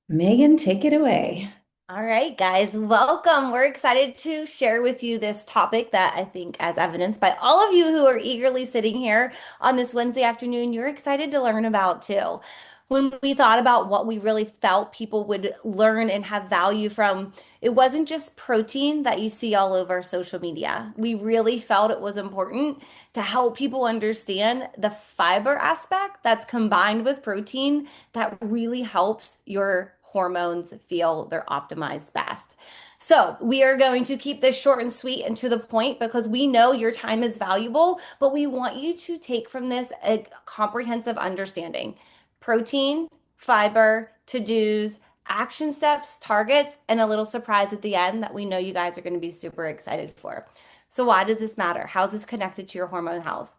Megan, take it away. All right, guys, welcome. We're excited to share with you this topic that I think, as evidenced by all of you who are eagerly sitting here on this Wednesday afternoon, you're excited to learn about too. When we thought about what we really felt people would learn and have value from, it wasn't just protein that you see all over social media. We really felt it was important to help people understand the fiber aspect that's combined with protein that really helps your hormones feel they're optimized best. So, we are going to keep this short and sweet and to the point because we know your time is valuable, but we want you to take from this a comprehensive understanding. Protein, fiber, to-dos, action steps, targets, and a little surprise at the end that we know you guys are going to be super excited for. So, why does this matter? How's this connected to your hormone health?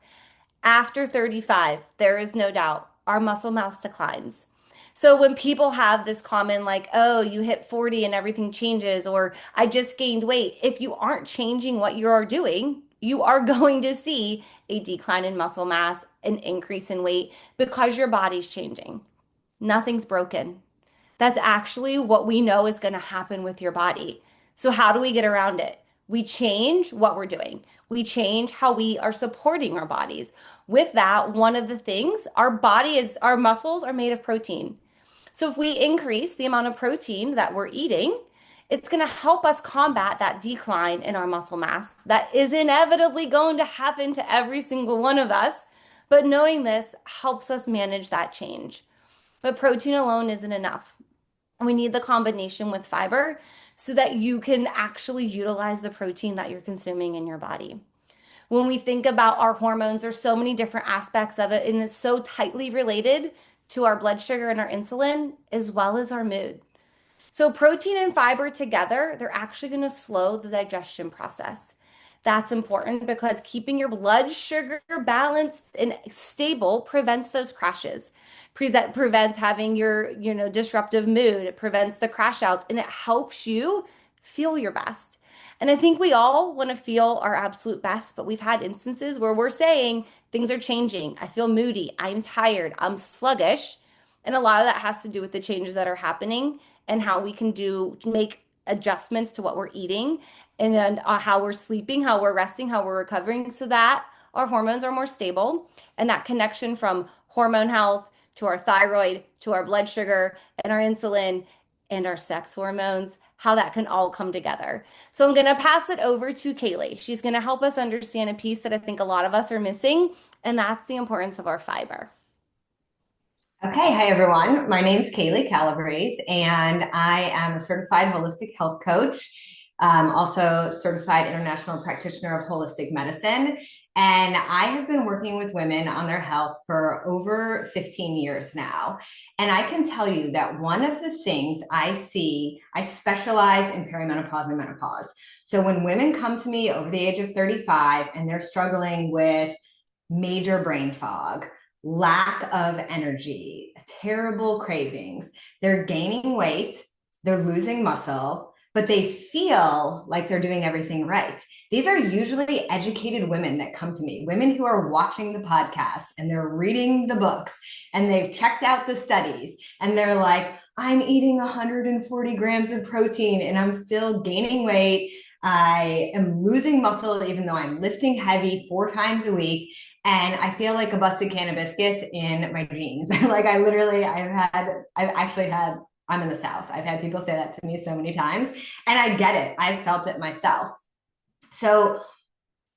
After 35, there is no doubt our muscle mass declines. So when people have this common, like, oh, you hit 40 and everything changes, or I just gained weight, if you aren't changing what you are doing, you are going to see a decline in muscle mass, an increase in weight because your body's changing. Nothing's broken. That's actually what we know is going to happen with your body. So, how do we get around it? We change what we're doing, we change how we are supporting our bodies. With that, one of the things our muscles are made of protein. So, if we increase the amount of protein that we're eating, it's going to help us combat that decline in our muscle mass that is inevitably going to happen to every single one of us. But knowing this helps us manage that change. But protein alone isn't enough. We need the combination with fiber so that you can actually utilize the protein that you're consuming in your body. When we think about our hormones, there's so many different aspects of it, and it's so tightly related to our blood sugar and our insulin, as well as our mood. So, protein and fiber together, they're actually going to slow the digestion process. That's important because keeping your blood sugar balanced and stable prevents those crashes. Prevents having your, disruptive mood. It prevents the crash outs and it helps you feel your best. And I think we all want to feel our absolute best, but we've had instances where we're saying things are changing. I feel moody. I'm tired. I'm sluggish. And a lot of that has to do with the changes that are happening and how we can make adjustments to what we're eating and then how we're sleeping, how we're resting, how we're recovering so that our hormones are more stable. And that connection from hormone health to our thyroid to our blood sugar and our insulin and our sex hormones, how that can all come together. So I'm going to pass it over to Kaylee. She's going to help us understand a piece that I think a lot of us are missing, and that's the importance of our fiber. Okay, hi everyone. My name is Kaylee Calabrese, and I am a certified holistic health coach, also certified international practitioner of holistic medicine. And I have been working with women on their health for over 15 years now. And I can tell you that one of the things I see, I specialize in perimenopause and menopause. So when women come to me over the age of 35 and they're struggling with major brain fog, lack of energy, terrible cravings. They're gaining weight, they're losing muscle, but they feel like they're doing everything right. These are usually educated women that come to me, women who are watching the podcasts and they're reading the books and they've checked out the studies and they're like, I'm eating 140 grams of protein and I'm still gaining weight. I am losing muscle even though I'm lifting heavy 4 times a week, and I feel like a busted can of biscuits in my jeans. Like I've actually had, I'm in the South. I've had people say that to me so many times, and I get it. I've felt it myself. So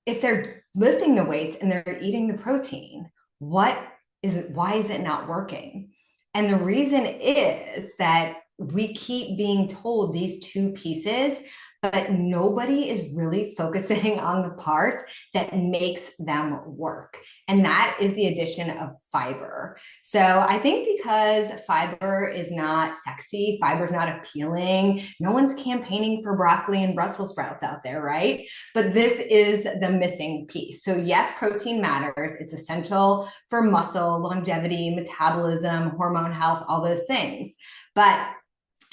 if they're lifting the weights and they're eating the protein, what is it? Why is it not working? And the reason is that we keep being told these two pieces, but nobody is really focusing on the part that makes them work. And that is the addition of fiber. So I think because fiber is not sexy, fiber is not appealing, no one's campaigning for broccoli and Brussels sprouts out there, right? But this is the missing piece. So yes, protein matters. It's essential for muscle, longevity, metabolism, hormone health, all those things. But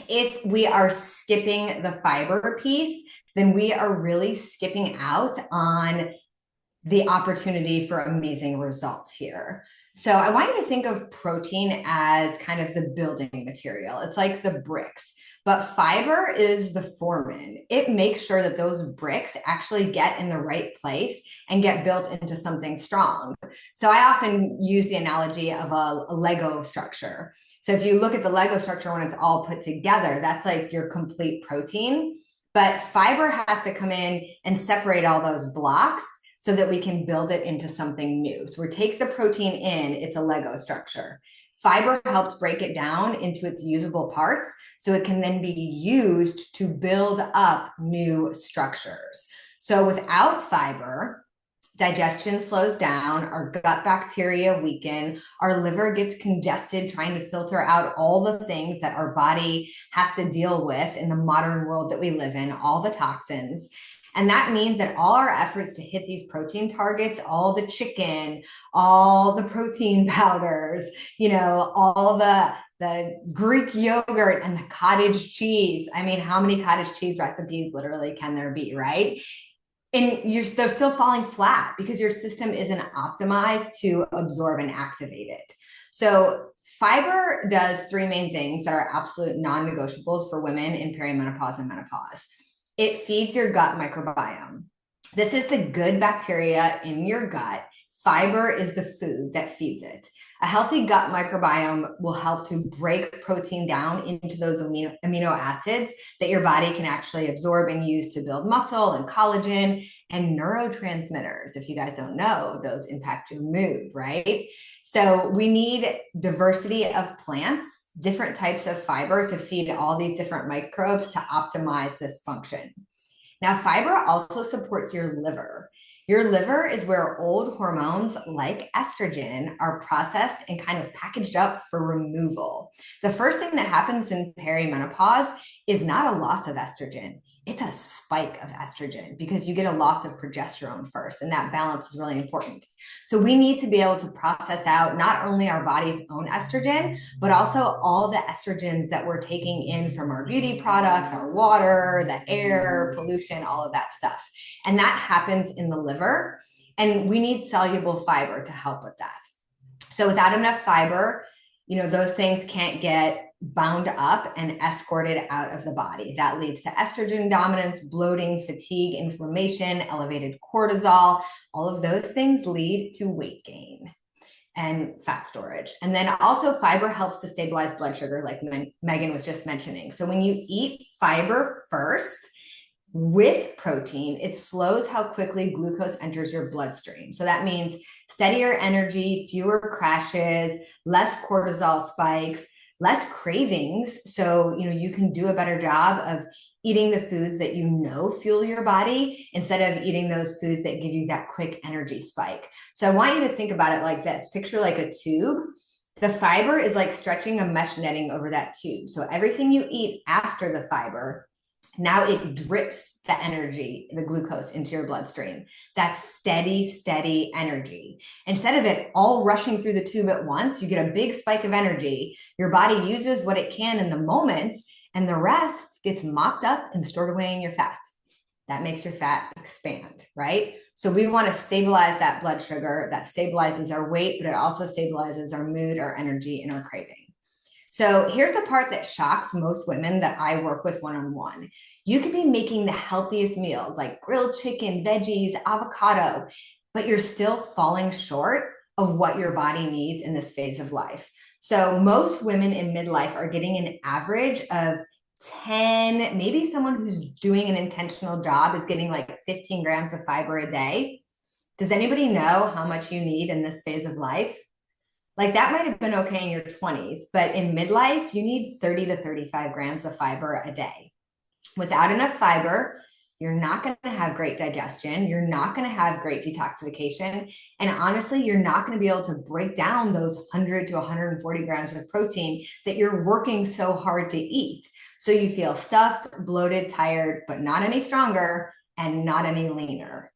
if we are skipping the fiber piece, then we are really skipping out on the opportunity for amazing results here. So I want you to think of protein as kind of the building material. It's like the bricks, but fiber is the foreman. It makes sure that those bricks actually get in the right place and get built into something strong. So I often use the analogy of a Lego structure. So if you look at the Lego structure when it's all put together, that's like your complete protein. But fiber has to come in and separate all those blocks so that we can build it into something new. So we take the protein in, it's a Lego structure. Fiber helps break it down into its usable parts so it can then be used to build up new structures. So without fiber, digestion slows down, our gut bacteria weaken, our liver gets congested trying to filter out all the things that our body has to deal with in the modern world that we live in, all the toxins. And that means that all our efforts to hit these protein targets, all the chicken, all the protein powders, all the Greek yogurt and the cottage cheese. I mean, how many cottage cheese recipes literally can there be, right? And they're still falling flat because your system isn't optimized to absorb and activate it. So fiber does three main things that are absolute non-negotiables for women in perimenopause and menopause. It feeds your gut microbiome. This is the good bacteria in your gut. Fiber is the food that feeds it. A healthy gut microbiome will help to break protein down into those amino acids that your body can actually absorb and use to build muscle and collagen and neurotransmitters. If you guys don't know, those impact your mood, right? So we need diversity of plants, different types of fiber to feed all these different microbes to optimize this function. Now, fiber also supports your liver. Your liver is where old hormones like estrogen are processed and kind of packaged up for removal. The first thing that happens in perimenopause is not a loss of estrogen. It's a spike of estrogen because you get a loss of progesterone first, and that balance is really important. So we need to be able to process out not only our body's own estrogen, but also all the estrogens that we're taking in from our beauty products, our water, the air, pollution, all of that stuff. And that happens in the liver, and we need soluble fiber to help with that. So without enough fiber, those things can't get bound up and escorted out of the body. That leads to estrogen dominance, bloating, fatigue, inflammation, elevated cortisol. All of those things lead to weight gain and fat storage. And then also fiber helps to stabilize blood sugar, like Megan was just mentioning. So when you eat fiber first with protein, it slows how quickly glucose enters your bloodstream. So that means steadier energy, fewer crashes, less cortisol spikes, less cravings. So, you can do a better job of eating the foods that fuel your body instead of eating those foods that give you that quick energy spike. So I want you to think about it like this. Picture like a tube. The fiber is like stretching a mesh netting over that tube. So everything you eat after the fiber, now it drips the energy, the glucose into your bloodstream. That's steady, steady energy. Instead of it all rushing through the tube at once, you get a big spike of energy. Your body uses what it can in the moment, and the rest gets mopped up and stored away in your fat. That makes your fat expand, right? So we want to stabilize that blood sugar. That stabilizes our weight, but it also stabilizes our mood, our energy, and our craving. So here's the part that shocks most women that I work with one-on-one. You could be making the healthiest meals like grilled chicken, veggies, avocado, but you're still falling short of what your body needs in this phase of life. So most women in midlife are getting an average of 10, maybe someone who's doing an intentional job is getting like 15 grams of fiber a day. Does anybody know how much you need in this phase of life? Like that might have been okay in your 20s, but in midlife, you need 30 to 35 grams of fiber a day. Without enough fiber, you're not going to have great digestion. You're not going to have great detoxification. And honestly, you're not going to be able to break down those 100 to 140 grams of protein that you're working so hard to eat. So you feel stuffed, bloated, tired, but not any stronger and not any leaner.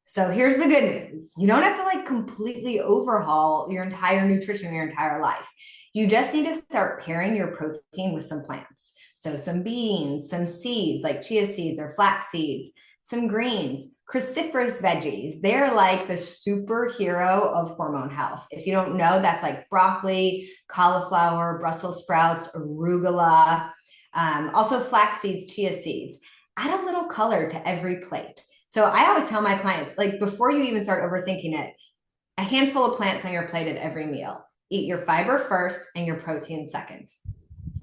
So here's the good news. You don't have to like completely overhaul your entire nutrition your entire life. You just need to start pairing your protein with some plants. So some beans, some seeds like chia seeds or flax seeds, some greens, cruciferous veggies. They're like the superhero of hormone health. If you don't know, that's like broccoli, cauliflower, Brussels sprouts, arugula, also flax seeds, chia seeds. Add a little color to every plate. So I always tell my clients, like before you even start overthinking it, a handful of plants on your plate at every meal. Eat your fiber first and your protein second.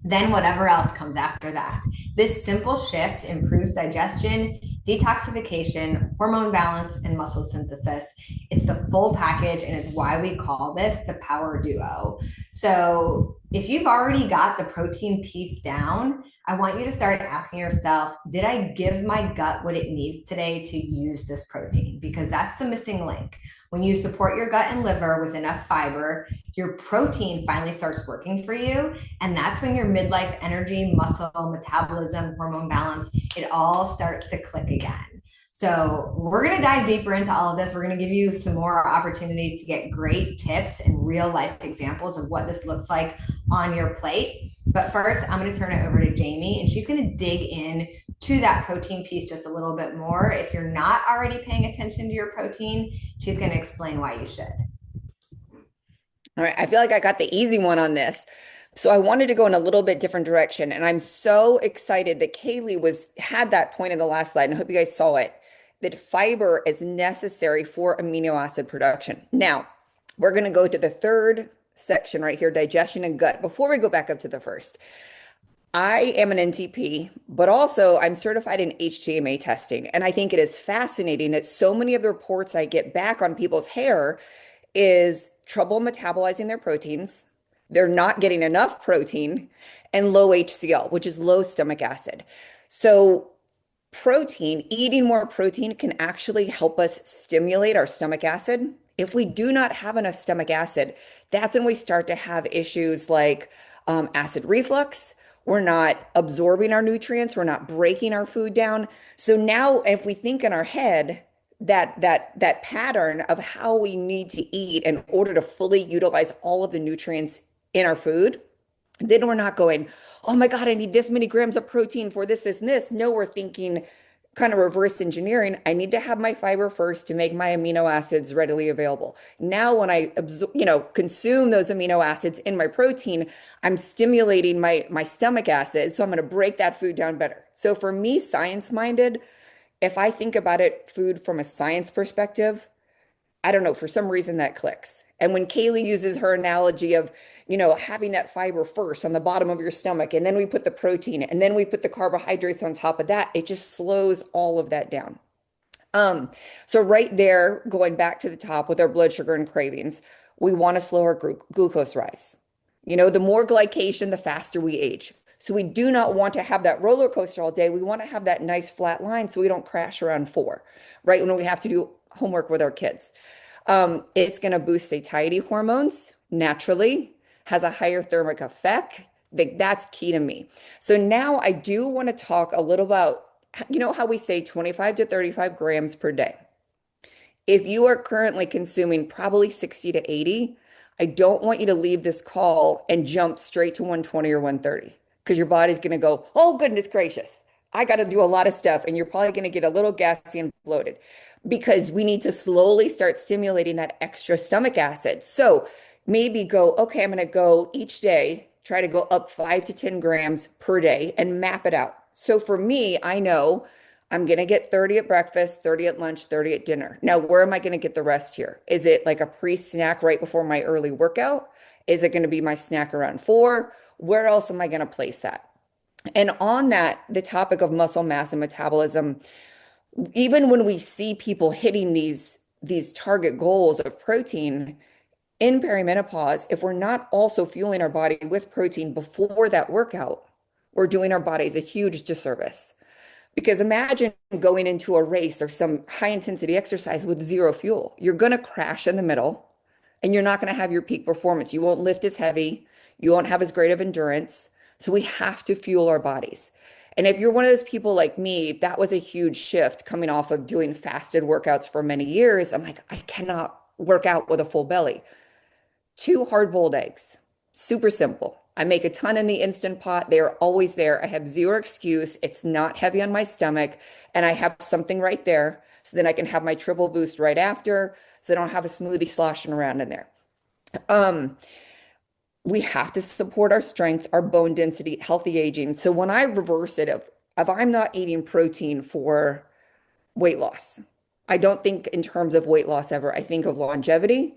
Then whatever else comes after that. This simple shift improves digestion, detoxification, hormone balance, and muscle synthesis. It's the full package, and it's why we call this the power duo. So if you've already got the protein piece down, I want you to start asking yourself, did I give my gut what it needs today to use this protein? Because that's the missing link. When you support your gut and liver with enough fiber, your protein finally starts working for you. And that's when your midlife energy, muscle, metabolism, hormone balance, it all starts to click again. So we're going to dive deeper into all of this. We're going to give you some more opportunities to get great tips and real life examples of what this looks like on your plate. But first, I'm going to turn it over to Jamie, and she's going to dig in to that protein piece just a little bit more. If you're not already paying attention to your protein, she's going to explain why you should. All right, I feel like I got the easy one on this. So I wanted to go in a little bit different direction, and I'm so excited that Kaylee had that point in the last slide, and I hope you guys saw it, that fiber is necessary for amino acid production. Now, we're going to go to the third section right here, digestion and gut. Before we go back up to the first, I am an NTP, but also I'm certified in HTMA testing. And I think it is fascinating that so many of the reports I get back on people's hair is trouble metabolizing their proteins. They're not getting enough protein and low HCl, which is low stomach acid. So protein, eating more protein can actually help us stimulate our stomach acid. If we do not have enough stomach acid, that's when we start to have issues like acid reflux. We're not absorbing our nutrients. We're not breaking our food down. So now if we think in our head that pattern of how we need to eat in order to fully utilize all of the nutrients in our food, then we're not going, oh my God, I need this many grams of protein for this, this, and this. No, we're thinking kind of reverse engineering. I need to have my fiber first to make my amino acids readily available. Now, when I consume those amino acids in my protein, I'm stimulating my stomach acid. So I'm going to break that food down better. So for me, science-minded, if I think about it, food from a science perspective, I don't know, for some reason that clicks. And when Kaylee uses her analogy of, having that fiber first on the bottom of your stomach, and then we put the protein, and then we put the carbohydrates on top of that, it just slows all of that down. So right there, going back to the top with our blood sugar and cravings, we want to slow our glucose rise. The more glycation, the faster we age. So we do not want to have that roller coaster all day. We want to have that nice flat line so we don't crash around 4, right? When we have to do homework with our kids. It's going to boost satiety hormones naturally, has a higher thermic effect. That's key to me. So now I do want to talk a little about, how we say 25 to 35 grams per day. If you are currently consuming probably 60 to 80, I don't want you to leave this call and jump straight to 120 or 130 because your body's going to go, oh, goodness gracious, I got to do a lot of stuff. And you're probably going to get a little gassy and bloated because we need to slowly start stimulating that extra stomach acid. So maybe go, okay, I'm going to go each day, try to go up 5 to 10 grams per day and map it out. So for me, I know I'm going to get 30 at breakfast, 30 at lunch, 30 at dinner. Now, where am I going to get the rest here? Is it like a pre-snack right before my early workout? Is it going to be my snack around 4? Where else am I going to place that? And on that, the topic of muscle mass and metabolism, even when we see people hitting these target goals of protein in perimenopause, if we're not also fueling our body with protein before that workout, we're doing our bodies a huge disservice. Because imagine going into a race or some high intensity exercise with zero fuel. You're going to crash in the middle and you're not going to have your peak performance. You won't lift as heavy. You won't have as great of endurance. So we have to fuel our bodies. And if you're one of those people like me, that was a huge shift coming off of doing fasted workouts for many years. I'm like, I cannot work out with a full belly. 2 hard-boiled eggs, super simple. I make a ton in the Instant Pot. They are always there. I have zero excuse. It's not heavy on my stomach. And I have something right there so then I can have my triple boost right after so I don't have a smoothie sloshing around in there. Um, we have to support our strength, our bone density, healthy aging. So when I reverse it, if I'm not eating protein for weight loss, I don't think in terms of weight loss ever. I think of longevity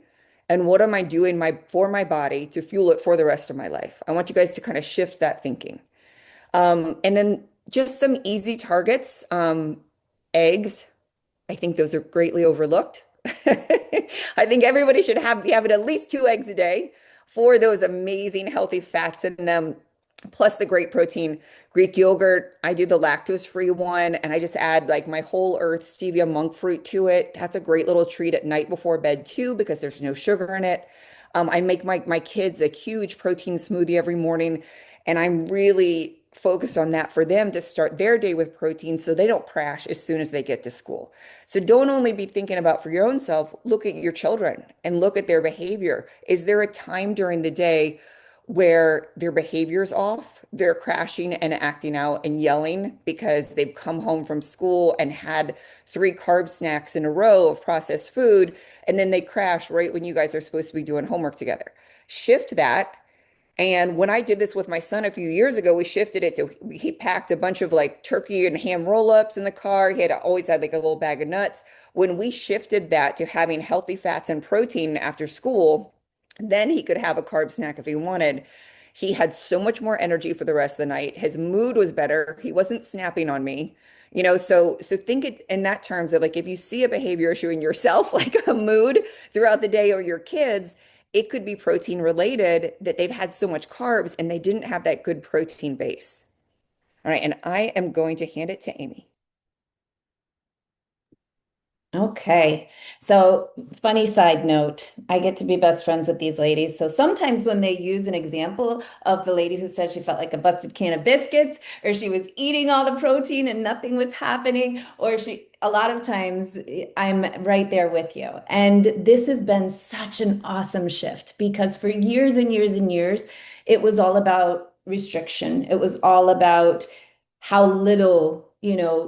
and what am I doing for my body to fuel it for the rest of my life. I want you guys to kind of shift that thinking. And then just some easy targets. Eggs, I think those are greatly overlooked. I think everybody should have be having at least 2 eggs a day for those amazing healthy fats in them, plus the great protein. Greek yogurt, I do the lactose-free one, and I just add like my whole earth stevia monk fruit to it. That's a great little treat at night before bed too, because there's no sugar in it. I make my kids a huge protein smoothie every morning, and I'm really focused on that for them to start their day with protein so they don't crash as soon as they get to school. So don't only be thinking about for your own self, look at your children and look at their behavior. Is there a time during the day where their behavior's off? They're crashing and acting out and yelling because they've come home from school and had 3 carb snacks in a row of processed food, and then they crash right when you guys are supposed to be doing homework together. Shift that. And when I did this with my son a few years ago, we shifted it to he packed a bunch of like turkey and ham roll-ups in the car. He had always had like a little bag of nuts. When we shifted that to having healthy fats and protein after school, then he could have a carb snack if he wanted. He had so much more energy for the rest of the night. His mood was better. He wasn't snapping on me. So think it in that terms of like if you see a behavior issue in yourself, like a mood throughout the day or your kids, it could be protein related that they've had so much carbs and they didn't have that good protein base. All right, and I am going to hand it to Amy. Okay. So, funny side note, I get to be best friends with these ladies. So sometimes when they use an example of the lady who said she felt like a busted can of biscuits, or she was eating all the protein and nothing was happening, or a lot of times I'm right there with you. And this has been such an awesome shift because for years and years and years, it was all about restriction. It was all about how little,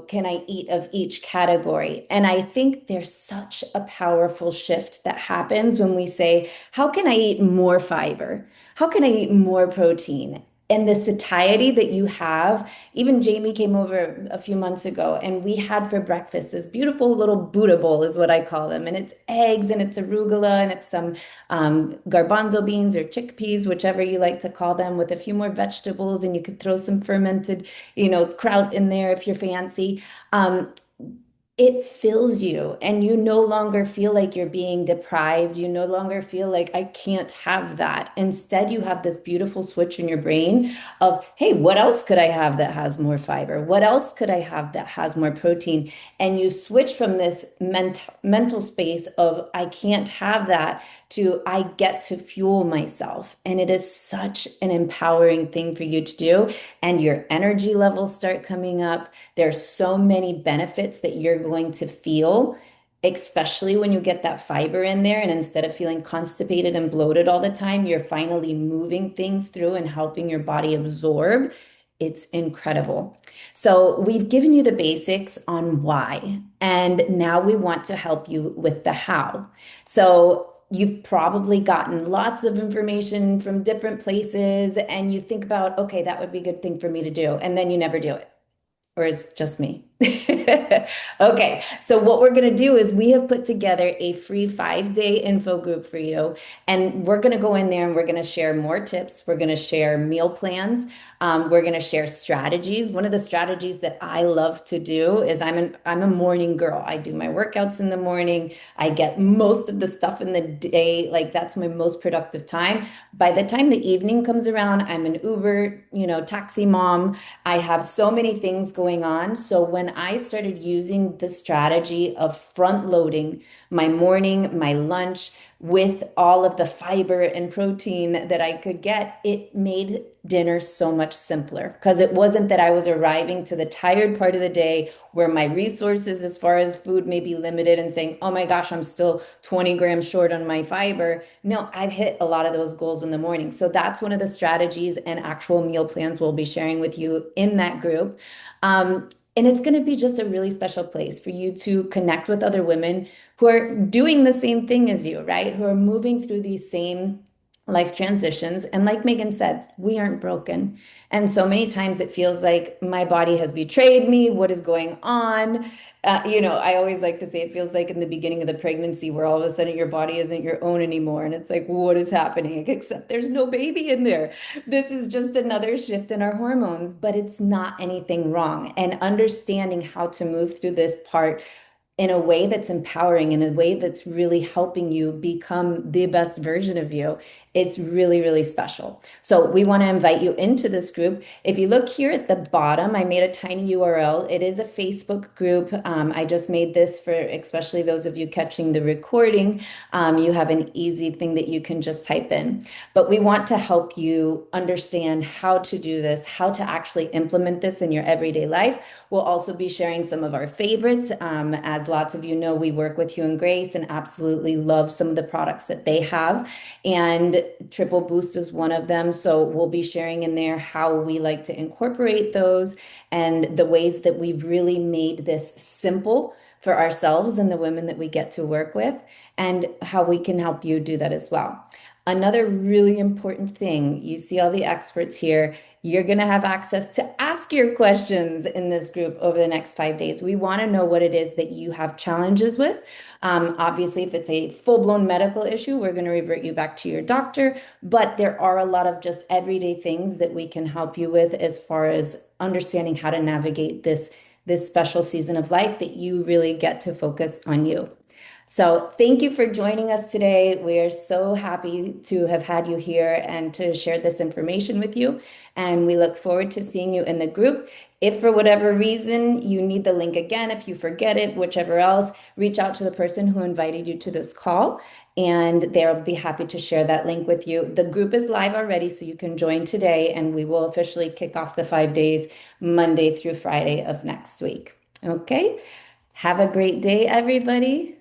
can I eat of each category? And I think there's such a powerful shift that happens when we say, how can I eat more fiber? How can I eat more protein? And the satiety that you have, even Jamie came over a few months ago and we had for breakfast this beautiful little Buddha bowl, is what I call them. And it's eggs and it's arugula and it's some garbanzo beans or chickpeas, whichever you like to call them, with a few more vegetables. And you could throw some fermented, kraut in there if you're fancy. It fills you and you no longer feel like you're being deprived. You no longer feel like I can't have that. Instead, you have this beautiful switch in your brain of, hey, what else could I have that has more fiber? What else could I have that has more protein? And you switch from this mental space of I can't have that to I get to fuel myself. And it is such an empowering thing for you to do. And your energy levels start coming up. There's so many benefits that you're going to feel, especially when you get that fiber in there. And instead of feeling constipated and bloated all the time, you're finally moving things through and helping your body absorb. It's incredible. So we've given you the basics on why, and now we want to help you with the how. So you've probably gotten lots of information from different places, and you think about, okay, that would be a good thing for me to do, and then you never do it. Or is it just me? Okay, so what we're going to do is we have put together a free 5-day info group for you. And we're going to go in there and we're going to share more tips. We're going to share meal plans. We're going to share strategies. One of the strategies that I love to do is I'm a morning girl. I do my workouts in the morning. I get most of the stuff in the day. Like that's my most productive time. By the time the evening comes around, I'm an Uber, taxi mom. I have so many things going on. So when I started using the strategy of front loading my morning, my lunch, with all of the fiber and protein that I could get, it made dinner so much simpler because it wasn't that I was arriving to the tired part of the day where my resources as far as food may be limited and saying, oh my gosh, I'm still 20 grams short on my fiber. No, I've hit a lot of those goals in the morning. So that's one of the strategies and actual meal plans we'll be sharing with you in that group. And it's going to be just a really special place for you to connect with other women who are doing the same thing as you, right? Who are moving through these same life transitions. And like Megan said, we aren't broken. And so many times it feels like my body has betrayed me. What is going on? I always like to say it feels like in the beginning of the pregnancy where all of a sudden your body isn't your own anymore. And it's like, what is happening? Except there's no baby in there. This is just another shift in our hormones, but it's not anything wrong. And understanding how to move through this part in a way that's empowering, in a way that's really helping you become the best version of you. It's really, really special. So we want to invite you into this group. If you look here at the bottom, I made a tiny URL. It is a Facebook group. I just made this for especially those of you catching the recording. You have an easy thing that you can just type in. But we want to help you understand how to do this, how to actually implement this in your everyday life. We'll also be sharing some of our favorites. As lots of you know, we work with Hugh and Grace and absolutely love some of the products that they have. And Triple Boost is one of them. So we'll be sharing in there how we like to incorporate those and the ways that we've really made this simple for ourselves and the women that we get to work with, and how we can help you do that as well. Another really important thing, you see all the experts here. You're going to have access to ask your questions in this group over the next 5 days. We want to know what it is that you have challenges with. Obviously, if it's a full-blown medical issue, we're going to revert you back to your doctor. But there are a lot of just everyday things that we can help you with as far as understanding how to navigate this special season of life that you really get to focus on you. So thank you for joining us today. We are so happy to have had you here and to share this information with you. And we look forward to seeing you in the group. If for whatever reason you need the link again, if you forget it, whichever else, reach out to the person who invited you to this call and they'll be happy to share that link with you. The group is live already, so you can join today and we will officially kick off the 5 days, Monday through Friday of next week. Okay. Have a great day, everybody.